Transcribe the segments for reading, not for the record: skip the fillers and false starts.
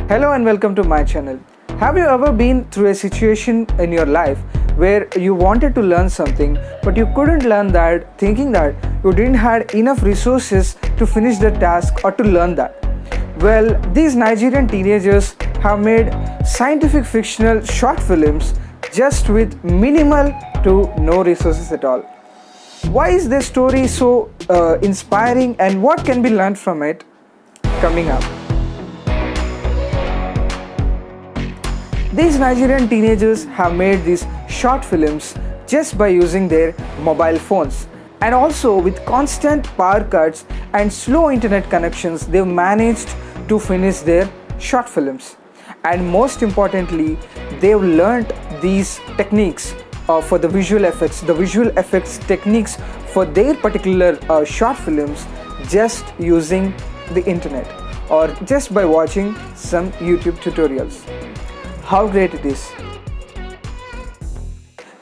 Hello and welcome to my channel. Have you ever been through a situation in your life where you wanted to learn something but you couldn't learn that, thinking that you didn't have enough resources to finish the task or to learn that? Well, these Nigerian teenagers have made scientific fictional short films just with minimal to no resources at all. Why is this story so inspiring and what can be learned from it? Coming up. These Nigerian teenagers have made these short films just by using their mobile phones, and also with constant power cuts and slow internet connections they've managed to finish their short films. And most importantly, they've learned these techniques for the visual effects techniques for their particular short films just using the internet or just by watching some YouTube tutorials. How great it is!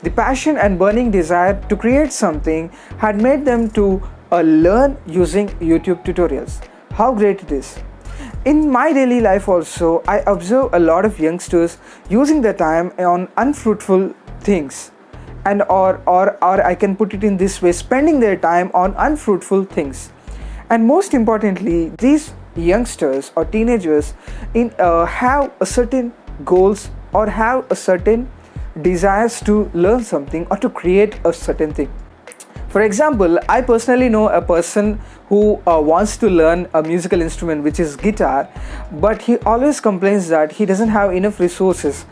The passion and burning desire to create something had made them to learn using YouTube tutorials. How great it is! In my daily life also, I observe a lot of youngsters using their time on unfruitful things, and or I can put it in this way, spending their time on unfruitful things. And most importantly, these youngsters or teenagers have a certain goals or have a certain desires to learn something or to create a certain thing. For example, I personally know a person who wants to learn a musical instrument, which is guitar, but he always complains that he doesn't have enough resources.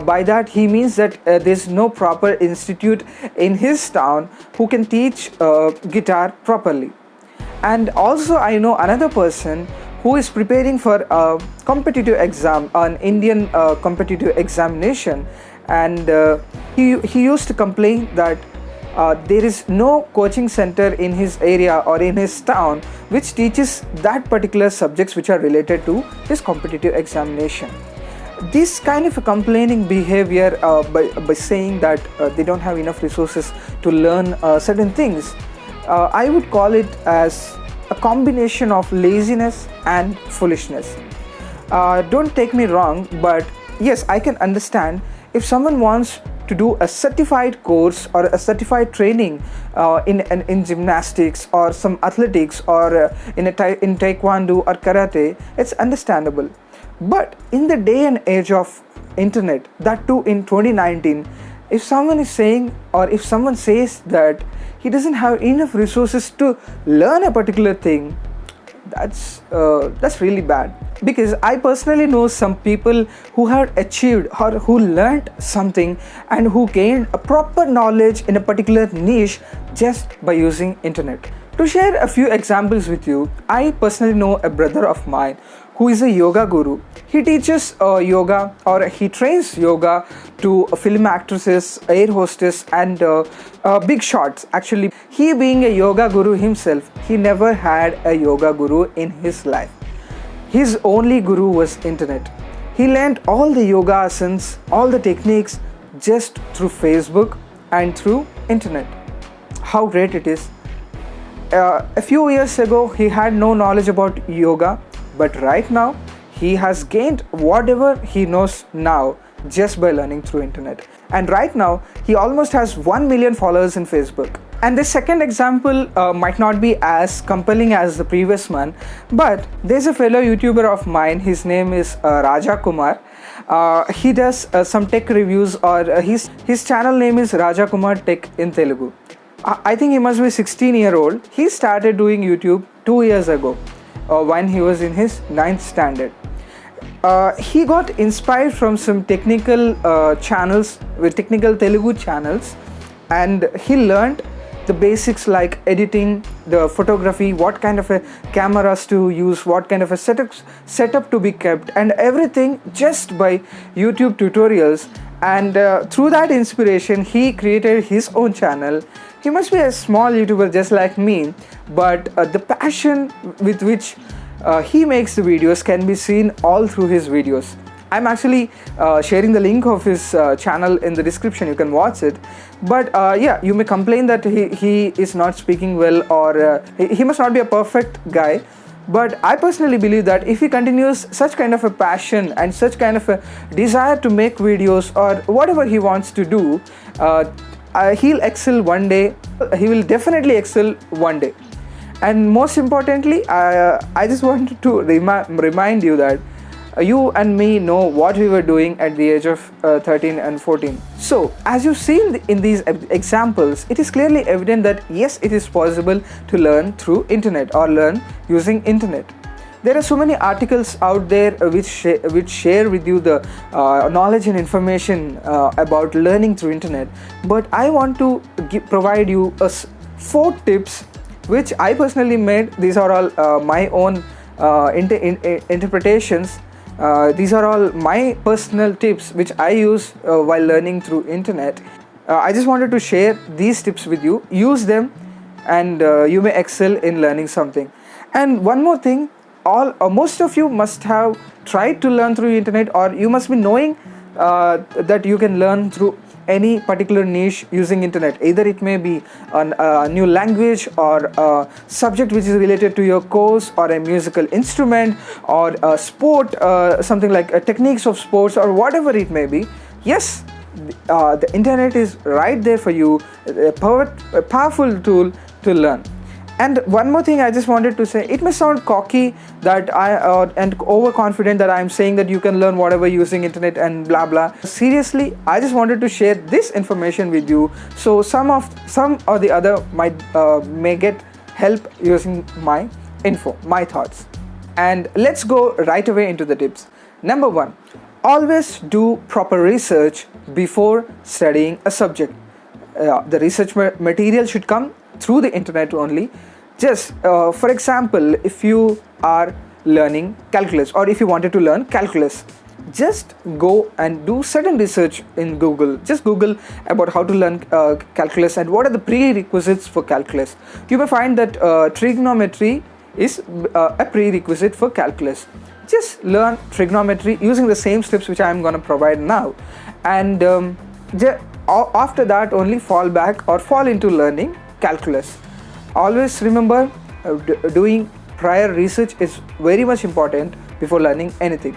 By that he means that there's no proper institute in his town who can teach guitar properly. And also I know another person who is preparing for a competitive exam, an Indian competitive examination, and he used to complain that there is no coaching center in his area or in his town which teaches that particular subjects which are related to his competitive examination. This kind of a complaining behavior by saying that they don't have enough resources to learn certain things, I would call it as a combination of laziness and foolishness. Don't take me wrong, but yes, I can understand if someone wants to do a certified course or a certified training in gymnastics or some athletics or in taekwondo or karate, it's understandable. But in the day and age of internet, that too in 2019, if someone is saying or if someone says that he doesn't have enough resources to learn a particular thing, that's really bad. Because I personally know some people who have achieved or who learned something and who gained a proper knowledge in a particular niche just by using internet. To share a few examples with you, I personally know a brother of mine who is a yoga guru. He teaches yoga, or he trains yoga to film actresses, air hostess, and big shots. Actually, he being a yoga guru himself, he never had a yoga guru in his life. His only guru was internet. He learned all the yoga asanas, all the techniques just through Facebook and through internet. How great it is! A few years ago, he had no knowledge about yoga, but right now he has gained whatever he knows now just by learning through internet. And right now he almost has 1 million followers in Facebook. And the second example might not be as compelling as the previous one, but there's a fellow YouTuber of mine. His name is Raja Kumar. He does some tech reviews, or his channel name is Raja Kumar Tech in Telugu. I think he must be 16-year-old. He started doing YouTube 2 years ago when he was in his 9th standard. He got inspired from some technical channels, with technical Telugu channels, and he learned the basics like editing, the photography, what kind of a cameras to use, what kind of a setup to be kept, and everything just by YouTube tutorials. And through that inspiration, he created his own channel. He must be a small YouTuber just like me, but the passion with which he makes the videos can be seen all through his videos. I'm actually sharing the link of his channel in the description. You can watch it. But yeah, you may complain that he is not speaking well, or he must not be a perfect guy. But I personally believe that if he continues such kind of a passion and such kind of a desire to make videos or whatever he wants to do, he'll excel one day. He will definitely excel one day. And most importantly, I just wanted to remind you that you and me know what we were doing at the age of 13 and 14. So as you see in these examples, it is clearly evident that yes, it is possible to learn through internet or learn using internet. There are so many articles out there which share with you the knowledge and information about learning through internet, but I want to provide you 4 tips which I personally made. These are all my own interpretations. These are all my personal tips which I use while learning through internet. I just wanted to share these tips with you. Use them and you may excel in learning something. And one more thing, most of you must have tried to learn through internet, or you must be knowing that you can learn through any particular niche using internet. Either it may be a new language or a subject which is related to your course, or a musical instrument, or a sport, something like techniques of sports, or whatever it may be. Yes, the internet is right there for you, a powerful tool to learn. And one more thing I just wanted to say, it may sound cocky that and overconfident that I'm saying that you can learn whatever using internet and blah blah. Seriously, I just wanted to share this information with you, so some or the other may get help using my info, my thoughts. And let's go right away into the tips. Number 1, always do proper research before studying a subject. The research material should come through the internet only. Just for example, if you are learning calculus, or if you wanted to learn calculus, just go and do certain research in Google. Just Google about how to learn calculus and what are the prerequisites for calculus. You may find that trigonometry is a prerequisite for calculus. Just learn trigonometry using the same steps which I am going to provide now, and after that only fall into learning calculus. Always remember, doing prior research is very much important before learning anything.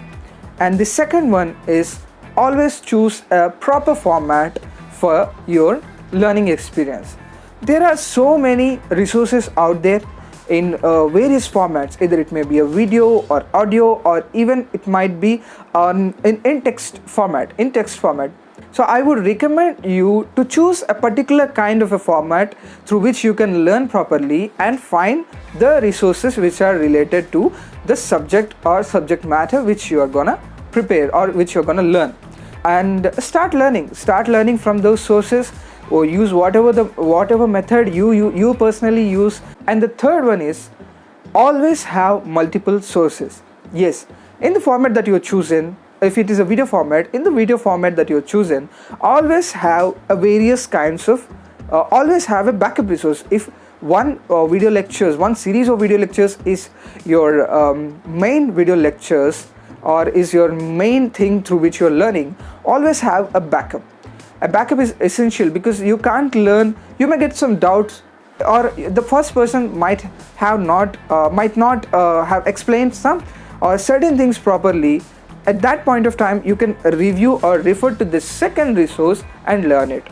And the second one is always choose a proper format for your learning experience. There are so many resources out there in various formats. Either it may be a video or audio, or even it might be in text format. So I would recommend you to choose a particular kind of a format through which you can learn properly and find the resources which are related to the subject or subject matter which you are gonna prepare or which you're gonna learn. And start learning from those sources, or use whatever method you personally use. And the third one is always have multiple sources. Yes, in the format that you are choosing, if it is a video format, in the video format that you're chosen, always have always have a backup resource. If one series of video lectures is your main video lectures, or is your main thing through which you're learning, always have a backup. A backup is essential, because you can't learn, you may get some doubts, or the first person might not have explained some or certain things properly. At that point of time, you can review or refer to the second resource and learn it.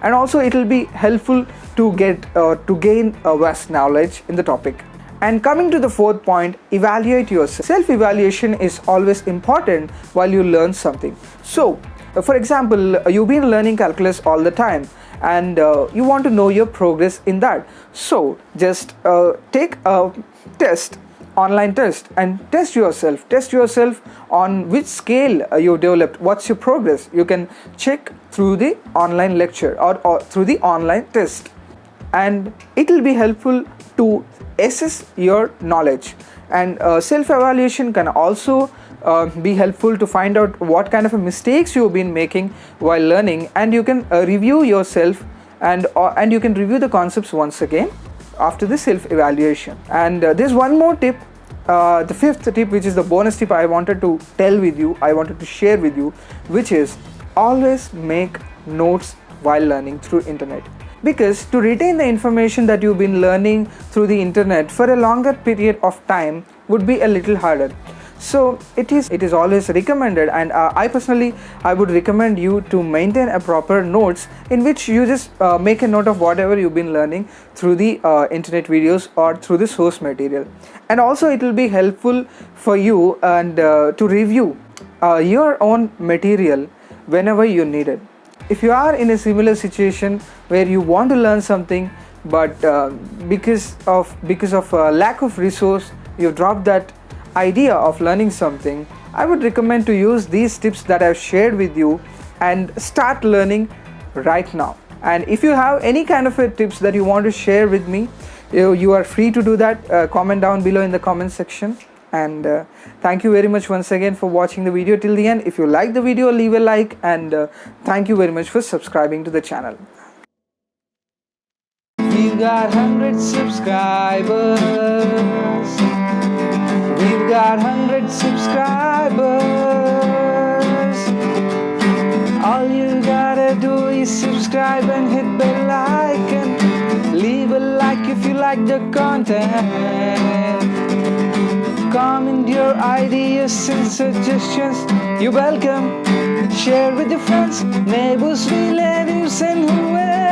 And also it will be helpful to gain a vast knowledge in the topic. And coming to the fourth point, evaluate yourself. Self-evaluation is always important while you learn something. So, for example, you've been learning calculus all the time, and you want to know your progress in that. So, just take a online test and test yourself on which scale you developed, what's your progress. You can check through the online lecture or through the online test, and it will be helpful to assess your knowledge. And self-evaluation can also be helpful to find out what kind of mistakes you've been making while learning, and you can review yourself and you can review the concepts once again after the self-evaluation. And there's one more tip, the fifth tip, which is the bonus tip I wanted to share with you, which is always make notes while learning through internet. because to retain the information that you've been learning through the internet for a longer period of time would be a little harder. So it is always recommended, and I would recommend you to maintain a proper notes in which you just make a note of whatever you've been learning through the internet videos or through the source material. And also it will be helpful for you and to review your own material whenever you need it. If you are in a similar situation where you want to learn something, but because of lack of resource you dropped that idea of learning something, I would recommend to use these tips that I've shared with you and start learning right now. And if you have any kind of tips that you want to share with me, you are free to do that. Comment down below in the comment section. And thank you very much once again for watching the video till the end. If you like the video, leave a like, and thank you very much for subscribing to the channel. We've got 100 subscribers. We've got 100 subscribers. All you gotta do is subscribe and hit bell icon. Leave a like if you like the content. Comment your ideas and suggestions. You're welcome. Share with your friends, neighbors, relatives, and whoever.